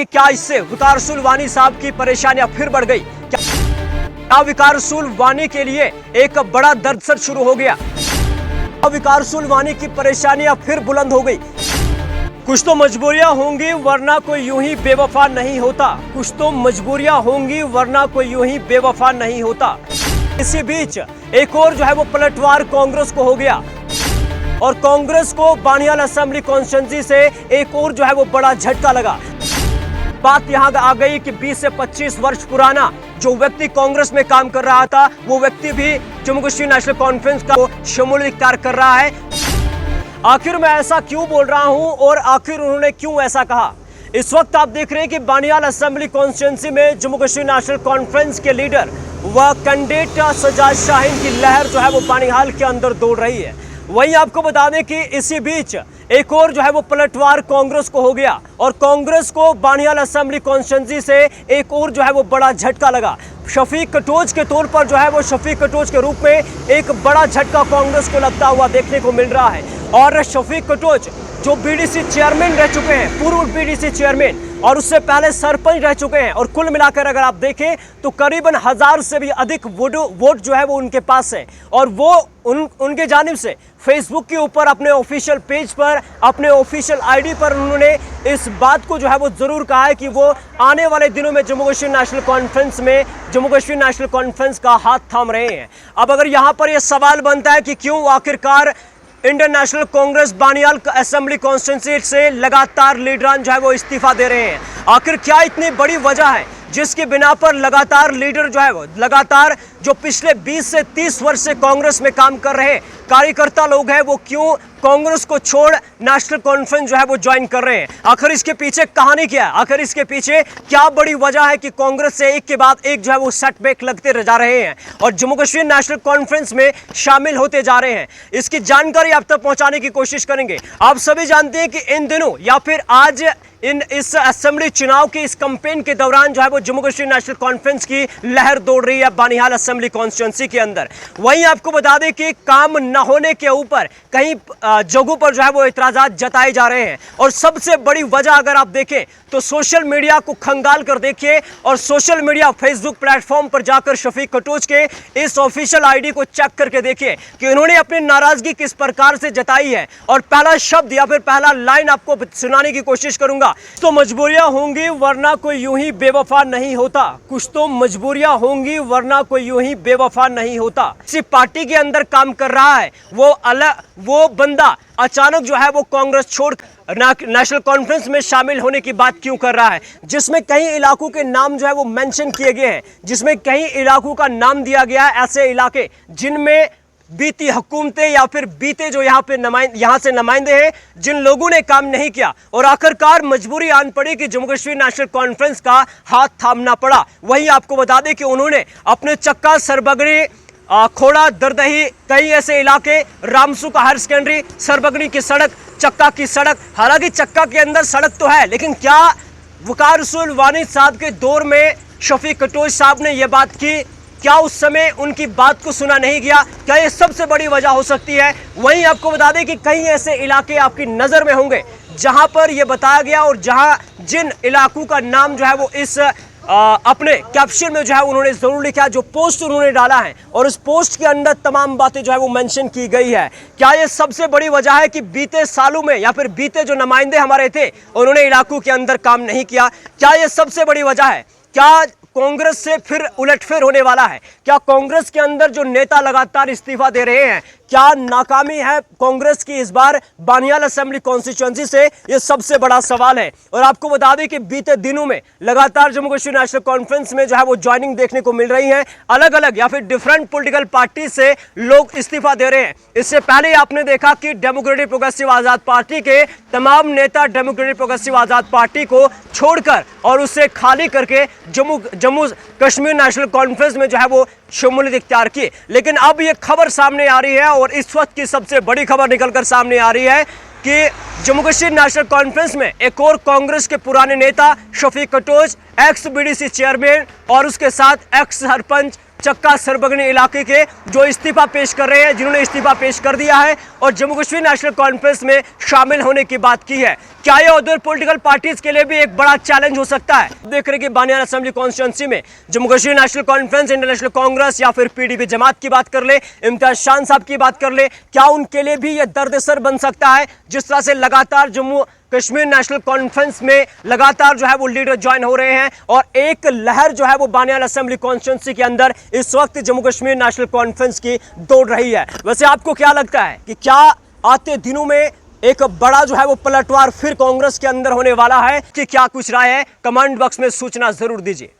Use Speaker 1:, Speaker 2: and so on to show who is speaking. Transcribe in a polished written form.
Speaker 1: क्या इससे वकार रसूल वानी साहब की परेशानियां फिर बढ़ गई? क्या वकार रसूल वानी के लिए एक बड़ा दर्द सर शुरू हो गया? वकार रसूल वानी की परेशानियां फिर बुलंद हो गई। कुछ तो मजबूरियां होंगी वरना कोई यूं ही बेवफा नहीं होता। कुछ तो मजबूरियां होंगी वरना कोई यूं ही बेवफा नहीं होता। इसी बीच एक और जो है वो पलटवार कांग्रेस को हो गया और कांग्रेस को बानियाल असेंबली कॉन्स्टिट्यूंसी से एक और जो है वो बड़ा झटका लगा। बात यहां आ गई कि 20 से 25 वर्ष पुराना जो व्यक्ति कांग्रेस में काम कर रहा था वो व्यक्ति भी जम्मू कश्मीर नेशनल कॉन्फ्रेंस का शमूलियत इख्तियार कर रहा है। आखिर मैं ऐसा क्यों बोल रहा हूं और आखिर उन्होंने क्यों ऐसा कहा? इस वक्त आप देख रहे हैं कि बानियाल असेंबली कॉन्स्टिट्यूंसी में जम्मू कश्मीर नेशनल कॉन्फ्रेंस के लीडर व कैंडिडेट सजाद शाहीन की लहर जो है वो बानिहाल के अंदर दौड़ रही है। वहीं आपको बता दें कि इसी बीच एक और जो है वो पलटवार कांग्रेस को हो गया और कांग्रेस को बानियाल असेंबली कॉन्स्टिट्यूंसी से एक और जो है वो बड़ा झटका लगा। शफीक कटोच के तौर पर जो है वो शफीक कटोच के रूप में एक बड़ा झटका कांग्रेस को लगता हुआ देखने को मिल रहा है। और शफीक कटोच जो बीडीसी चेयरमैन रह चुके हैं, पूर्व बीडीसी चेयरमैन, और उससे पहले सरपंच रह चुके हैं और कुल मिलाकर अगर आप देखें तो करीबन 1000 से भी अधिक वोट जो है वो उनके पास है। और वो उनके जानिब से फेसबुक के ऊपर अपने ऑफिशियल पेज पर, अपने ऑफिशियल आईडी पर उन्होंने इस बात को जो है वो जरूर कहा है कि वो आने वाले दिनों में जम्मू कश्मीर नेशनल कॉन्फ्रेंस में जम्मू कश्मीर नेशनल कॉन्फ्रेंस का हाथ थाम रहे हैं। अब अगर यहाँ पर यह सवाल बनता है कि क्यों आखिरकार Indian National Congress Banihal assembly constituency से लगातार लीडरान जो है वो इस्तीफा दे रहे हैं, आखिर क्या इतनी बड़ी वजह है जिसके बिना पर लगातार लीडर जो है वो लगातार जो पिछले 20 से 30 वर्ष से कांग्रेस में काम कर रहे कार्यकर्ता लोग हैं वो क्यों कांग्रेस को छोड़ नेशनल कॉन्फ्रेंस जो है वो ज्वाइन कर रहे हैं? आखिर इसके पीछे कहानी क्या है? आखिर इसके पीछे क्या बड़ी वजह है कि कांग्रेस से एक के बाद एक जो है वो सेटबैक लगते जा रहे हैं और जम्मू कश्मीर नेशनल कॉन्फ्रेंस में शामिल होते जा रहे हैं? इसकी जानकारी आप तक पहुंचाने की कोशिश करेंगे। आप सभी जानते हैं कि इन दिनों या फिर आज इस असेंबली चुनाव के इस कैंपेन के दौरान जो है वो जम्मू कश्मीर नेशनल कॉन्फ्रेंस की लहर दौड़ रही है बानिहाल असेंबली कॉन्स्टिट्यूंसी के अंदर। वहीं आपको बता दें कि काम न होने के ऊपर कई जगहों पर जो है वो इतराजात जताए जा रहे हैं और सबसे बड़ी वजह अगर आप देखें तो सोशल मीडिया को खंगाल कर देखिए और सोशल मीडिया फेसबुक प्लेटफॉर्म पर जाकर शफीक कटोच के इस ऑफिशियल आईडी को चेक करके देखिए कि उन्होंने अपनी नाराजगी किस प्रकार से जताई है। और पहला शब्द या फिर पहला लाइन आपको सुनाने की कोशिश करूंगा। तो मजबूरियां होंगी वरना कोई यूं ही बेवफा नहीं होता। कुछ तो मजबूरियां होंगी वरना कोई यूं ही बेवफा नहीं होता। किसी पार्टी के अंदर काम कर रहा है वो बंदा अचानक जो है वो कांग्रेस छोड़ नेशनल कॉन्फ्रेंस में शामिल होने की बात क्यों कर रहा है, जिसमें कई इलाकों के नाम जो है वो मेंशन किए गए हैं, जिसमें कई इलाकों का नाम दिया गया है, ऐसे इलाके जिनमें बीती हुकूमतें या फिर बीते जो यहाँ से नुमाइंदे हैं जिन लोगों ने काम नहीं किया और आखिरकार मजबूरी आन पड़ी कि जम्मू कश्मीर नेशनल कॉन्फ्रेंस का हाथ थामना पड़ा। वहीं आपको बता दें कि उन्होंने अपने चक्का, सरबगड़ी, खोड़ा, दरदही, कई ऐसे इलाके, रामसू का हायर सेकेंडरी, सरबगड़ी की सड़क, चक्का की सड़क, हालांकि चक्का के अंदर सड़क तो है लेकिन क्या वकार रसूल वानी साहब के दौर में शफीक कटोच साहब ने यह बात की? क्या उस समय उनकी बात को सुना नहीं गया? क्या ये सबसे बड़ी वजह हो सकती है? वहीं आपको बता दें कि कई ऐसे इलाके आपकी नज़र में होंगे जहां पर यह बताया गया और जिन इलाकों का नाम जो है वो इस अपने कैप्शन में जो है उन्होंने जरूर लिखा, जो पोस्ट उन्होंने डाला है और उस पोस्ट के अंदर तमाम बातें जो है वो मेंशन की गई है। क्या ये सबसे बड़ी वजह है कि बीते सालों में या फिर बीते जो नुमाइंदे हमारे थे उन्होंने इलाकों के अंदर काम नहीं किया? क्या ये सबसे बड़ी वजह है? क्या कांग्रेस से फिर उलटफेर होने वाला है? क्या कांग्रेस के अंदर जो नेता लगातार इस्तीफा दे रहे हैं, क्या नाकामी है कांग्रेस की इस बार बानियाल असेंबली कॉन्स्टिट्यूंसी से? ये सबसे बड़ा सवाल है। और आपको बता दें कि बीते दिनों में लगातार जम्मू कश्मीर नेशनल कॉन्फ्रेंस में जो है वो ज्वाइनिंग देखने को मिल रही है। अलग अलग या फिर डिफरेंट पॉलिटिकल पार्टी से लोग इस्तीफा दे रहे हैं। इससे पहले आपने देखा कि डेमोक्रेटिक प्रोग्रेसिव आजाद पार्टी के तमाम नेता डेमोक्रेटिक प्रोग्रेसिव आजाद पार्टी को छोड़कर और उसे खाली करके जम्मू कश्मीर नेशनल कॉन्फ्रेंस में जो है वो शमूलियत इख्तियार की। लेकिन अब ये खबर सामने आ रही है और इस वक्त की सबसे बड़ी खबर निकलकर सामने आ रही है कि जम्मू कश्मीर नेशनल कॉन्फ्रेंस में एक और कांग्रेस के पुराने नेता Shafiq Katoch, ex BDC chairman और उसके साथ एक्स सरपंच चक्का सरबगनी इलाके के जो इस्तीफा पेश कर रहे हैं, जिन्होंने इस्तीफा पेश कर दिया है और जम्मू कश्मीर नेशनल कॉन्फ्रेंस में शामिल होने की बात की है। क्या यह उधर पॉलिटिकल पार्टीज के लिए भी एक बड़ा चैलेंज हो सकता है? देख रहे कि बानियाल असेंबली कॉन्स्टिट्यूंसी में Jammu Kashmir national conference, international Congress या फिर पीडीपी जमात की बात कर ले, इम्तियाज खान साहब की बात कर ले, क्या उनके लिए भी यह दर्द-ए-सर बन सकता है? जिस तरह से लगातार जम्मू कश्मीर नेशनल कॉन्फ्रेंस में लगातार जो है वो लीडर ज्वाइन हो रहे हैं और एक लहर जो है वो बानियाल असेंबली कॉन्स्टिट्यूंसी के अंदर इस वक्त जम्मू कश्मीर नेशनल कॉन्फ्रेंस की दौड़ रही है। वैसे आपको क्या लगता है कि क्या आते दिनों में एक बड़ा जो है वो पलटवार फिर कांग्रेस के अंदर होने वाला है कि क्या कुछ राय है? कमेंट बॉक्स में सूचना जरूर दीजिए।